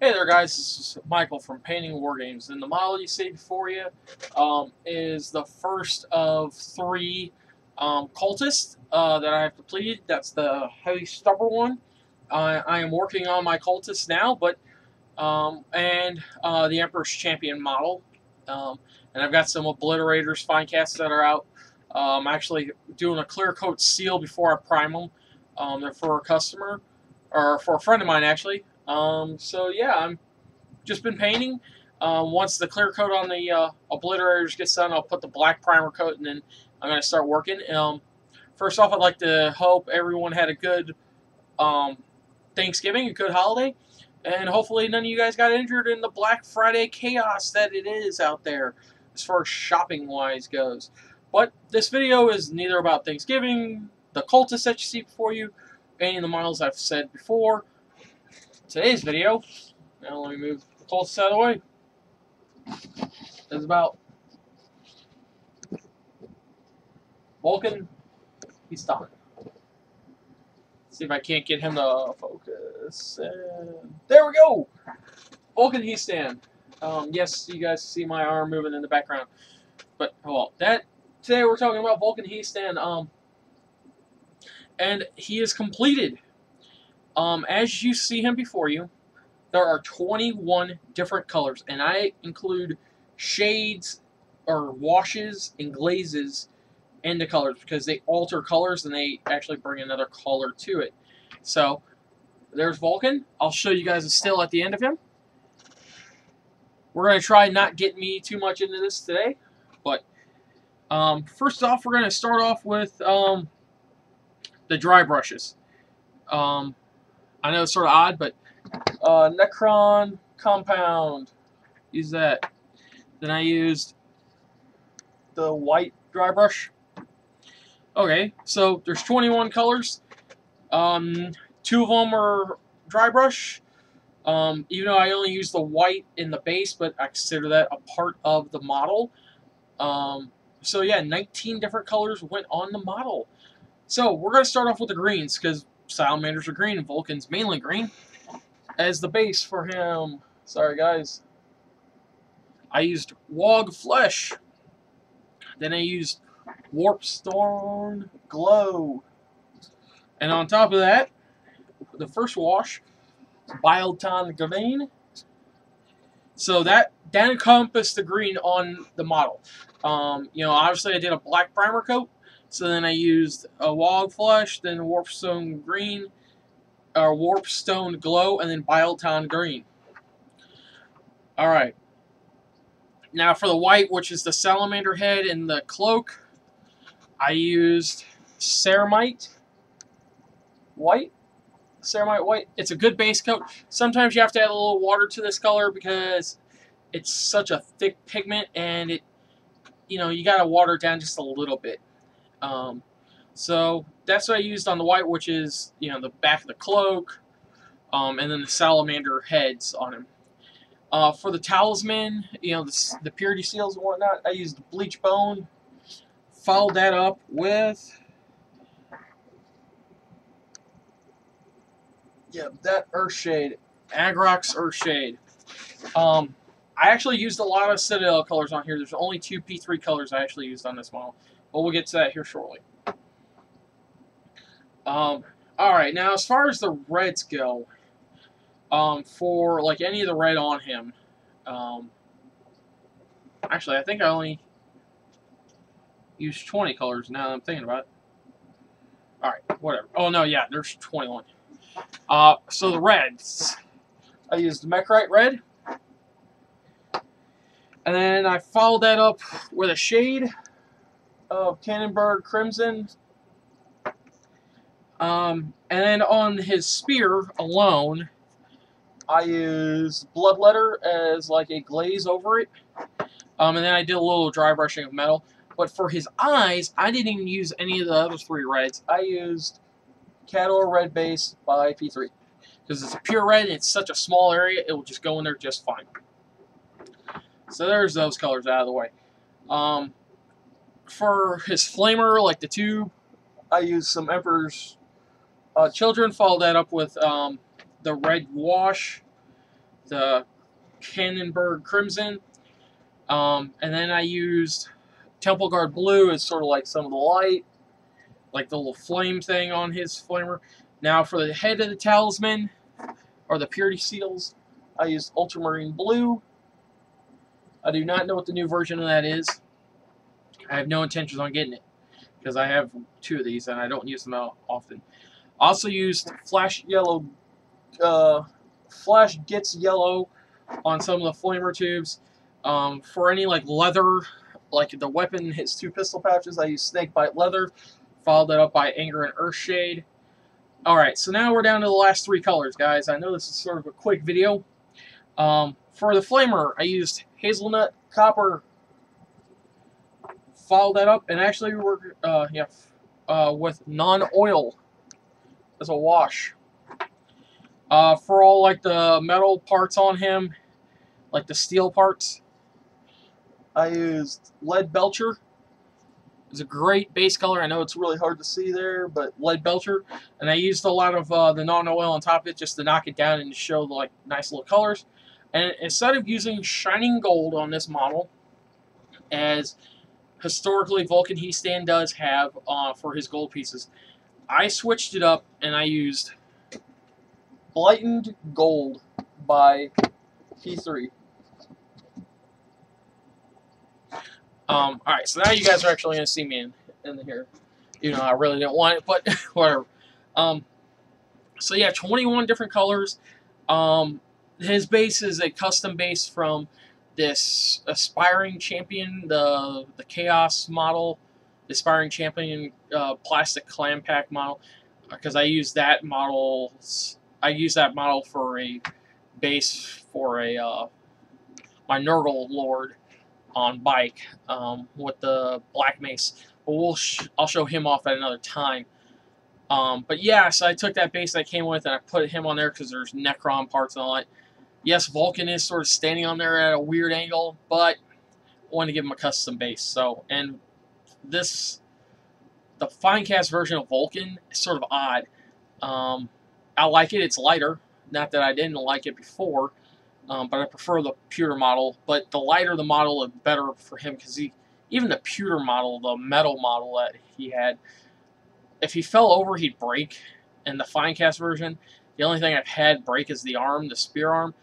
Hey there, guys. This is Michael from Painting War Games, and the model you see before you is the first of three cultists that I have completed. That's the heavy stubborn one. I am working on my cultist now, but and the Emperor's Champion model, and I've got some obliterators, fine casts that are out. I'm actually doing a clear coat seal before I prime them. They're for a customer or for a friend of mine actually. So yeah, I'm just been painting. Once the clear coat on the obliterators gets done, I'll put the black primer coat, and then I'm going to start working. First off, I'd like to hope everyone had a good Thanksgiving, a good holiday, and hopefully none of you guys got injured in the Black Friday chaos that it is out there as far as shopping-wise goes. But this video is neither about Thanksgiving, the cultists that you see before you, any of the models I've said before. Today's video, now let me move the cultists out of the way, is about Vulkan He'Stan. See if I can't get him to focus. There we go! Vulkan He'Stan. Yes, you guys see my arm moving in the background. But, well, today we're talking about Vulkan He'Stan. And he is completed. As you see him before you, there are 21 different colors, and I include shades or washes and glazes into colors because they alter colors and they actually bring another color to it. So there's Vulkan. I'll show you guys a still at the end of him. We're going to try not get me too much into this today, but first off, we're going to start off with the dry brushes. I know it's sort of odd, but Necron Compound, use that. Then I used the white dry brush. Okay, so there's 21 colors. 2 of them are dry brush. Even though I only use the white in the base, but I consider that a part of the model. So yeah, 19 different colors went on the model. So we're going to start off with the greens, because salamanders are green and Vulkan's mainly green. As the base for him, sorry guys, I used Wog Flesh. Then I used Warpstone Glow. And on top of that, the first wash, Bioton Green. So that encompassed the green on the model. Obviously I did a black primer coat. So then I used a Wog Flesh, then Warpstone Green, or Warpstone Glow, and then Bioton Green. Alright. Now for the white, which is the salamander head and the cloak, I used Ceramite White. Ceramite White. It's a good base coat. Sometimes you have to add a little water to this color because it's such a thick pigment, and you gotta water it down just a little bit. So that's what I used on the white, which is the back of the cloak, and then the salamander heads on him. For the talisman, the purity seals and whatnot, I used bleach bone. Followed that up with that Earthshade, Agrox Earthshade. I actually used a lot of Citadel colors on here. There's only 2 P3 colors I actually used on this model, but we'll get to that here shortly. Alright, now as far as the reds go, for like any of the red on him, actually I think I only used 20 colors now that I'm thinking about it. Alright, whatever. Oh no, yeah, there's 21. So the reds, I used Mechrite Red, and then I followed that up with a shade of Cannonberg Crimson. And then on his spear alone, I used Bloodletter as like a glaze over it. And then I did a little dry brushing of metal. But for his eyes, I didn't even use any of the other 3 reds. I used Cador Red Base by P3. Because it's a pure red and it's such a small area, it will just go in there just fine. So there's those colors out of the way. For his flamer, like the tube, I used some Emperor's Children. Followed that up with the red wash. the Cannonberg Crimson. And then I used Temple Guard Blue as sort of like some of the light, like the little flame thing on his flamer. Now for the head of the talisman, or the purity seals, I used Ultramarine Blue. I do not know what the new version of that is. I have no intentions on getting it, because I have 2 of these and I don't use them out often. I also used Flash Gets Yellow on some of the flamer tubes. For any like leather, like the weapon hits 2 pistol pouches, I use Snakebite Leather. Followed that up by Anger and Earthshade. Alright, so now we're down to the last 3 colors, guys. I know this is sort of a quick video. For the flamer, I used Hazelnut Copper. Followed that up, and actually we're with non-oil as a wash. For all like the metal parts on him, like the steel parts, I used Lead Belcher. It's a great base color. I know it's really hard to see there, but Lead Belcher. And I used a lot of the non-oil on top of it just to knock it down and show the, like, nice little colors. And instead of using Shining Gold on this model, as historically Vulkan He'Stan does have for his gold pieces, I switched it up and I used Blighted Gold by P3. Alright, so now you guys are actually going to see me in here. You know, I really didn't want it, but whatever. So yeah, 21 different colors. His base is a custom base from this Aspiring Champion, the Chaos model, the Aspiring Champion plastic clam pack model, because I use that model. I use that model for a base for a my Nurgle Lord on bike with the Black Mace. But I'll show him off at another time. But yeah, so I took that base that I came with and I put him on there because there's Necron parts and all that. Yes, Vulkan is sort of standing on there at a weird angle, but I wanted to give him a custom base. So, and the Finecast version of Vulkan is sort of odd. I like it. It's lighter. Not that I didn't like it before, but I prefer the pewter model. But the lighter the model, the better for him, because even the pewter model, the metal model that he had, if he fell over, he'd break. In the Finecast version, the only thing I've had break is the arm, the spear arm,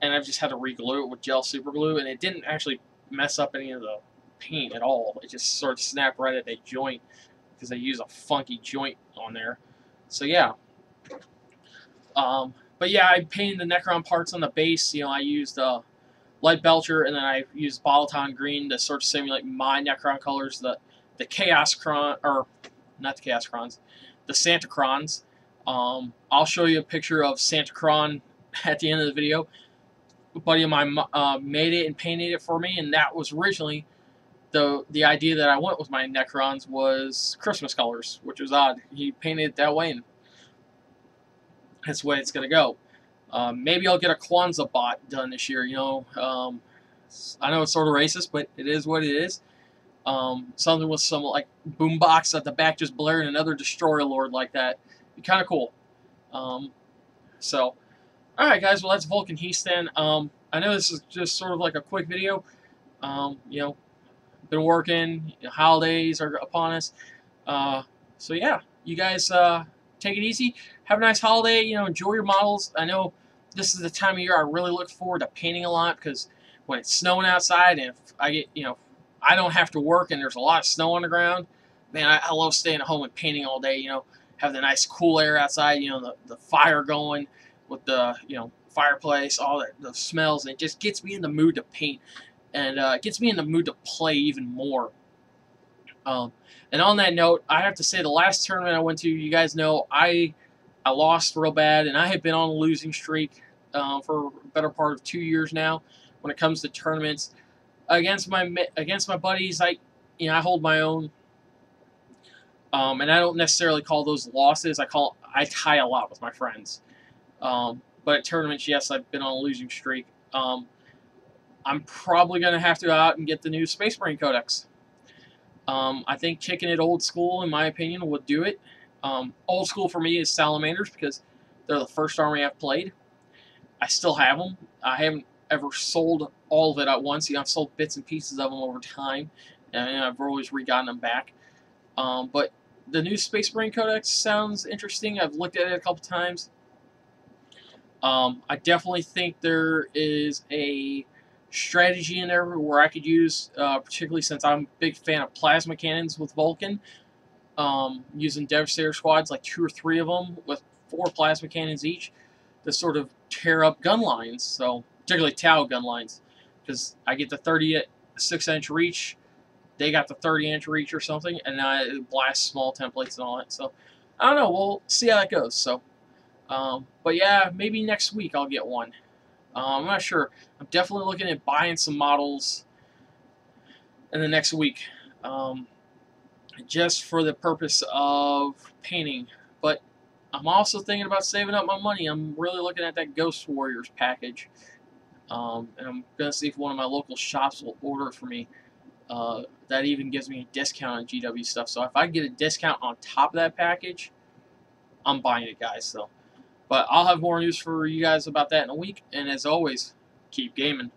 and I've just had to re-glue it with gel super glue, and it didn't actually mess up any of the paint at all. It just sort of snapped right at that joint, because they use a funky joint on there. So yeah. But yeah, I painted the Necron parts on the base. You know, I used Lead Belcher, and then I used Boloton Green to sort of simulate my Necron colors. The Chaos Cron, or not the Chaos Crons, the Santa Crons. I'll show you a picture of Santa Cron at the end of the video. A buddy of mine made it and painted it for me, and that was originally the idea that I went with my Necrons was Christmas colors, which was odd. He painted it that way, and that's the way it's going to go. Maybe I'll get a Kwanzaa bot done this year, you know. I know it's sort of racist, but it is what it is. Something with some, like, boombox at the back just blaring another Destroyer Lord like that. Be kind of cool. So, alright guys, well that's Vulkan He'Stan. I know this is just sort of like a quick video. You know, been working, holidays are upon us. So yeah, you guys take it easy. Have a nice holiday, you know, enjoy your models. I know this is the time of year I really look forward to painting a lot, because when it's snowing outside and if I get, you know, I don't have to work and there's a lot of snow on the ground, man, I love staying at home and painting all day, you know, have the nice cool air outside, you know, the fire going with the, you know, fireplace, all that, the smells, and it just gets me in the mood to paint, and it gets me in the mood to play even more. And on that note, I have to say the last tournament I went to, you guys know, I lost real bad, and I have been on a losing streak for a better part of 2 years now when it comes to tournaments. Against my buddies, I hold my own, and I don't necessarily call those losses. I tie a lot with my friends. But at tournaments, yes, I've been on a losing streak. I'm probably going to have to go out and get the new Space Marine Codex. I think kicking it old school, in my opinion, would do it. Old school for me is Salamanders, because they're the first army I've played. I still have them. I haven't ever sold all of it at once. I've sold bits and pieces of them over time, and I've always re-gotten them back. But the new Space Marine Codex sounds interesting. I've looked at it a couple times. I definitely think there is a strategy in there where I could use, particularly since I'm a big fan of plasma cannons with Vulkan, using Devastator squads, like 2 or 3 of them with 4 plasma cannons each, to sort of tear up gun lines. So particularly Tau gun lines, because I get the 36-inch reach, they got the 30-inch reach or something, and I blast small templates and all that. So I don't know. We'll see how that goes. So. But yeah, maybe next week I'll get one. I'm not sure. I'm definitely looking at buying some models in the next week, just for the purpose of painting. But I'm also thinking about saving up my money. I'm really looking at that Ghost Warriors package, and I'm gonna see if one of my local shops will order for me. That even gives me a discount on GW stuff. So if I get a discount on top of that package, I'm buying it, guys. So. But I'll have more news for you guys about that in a week. And as always, keep gaming.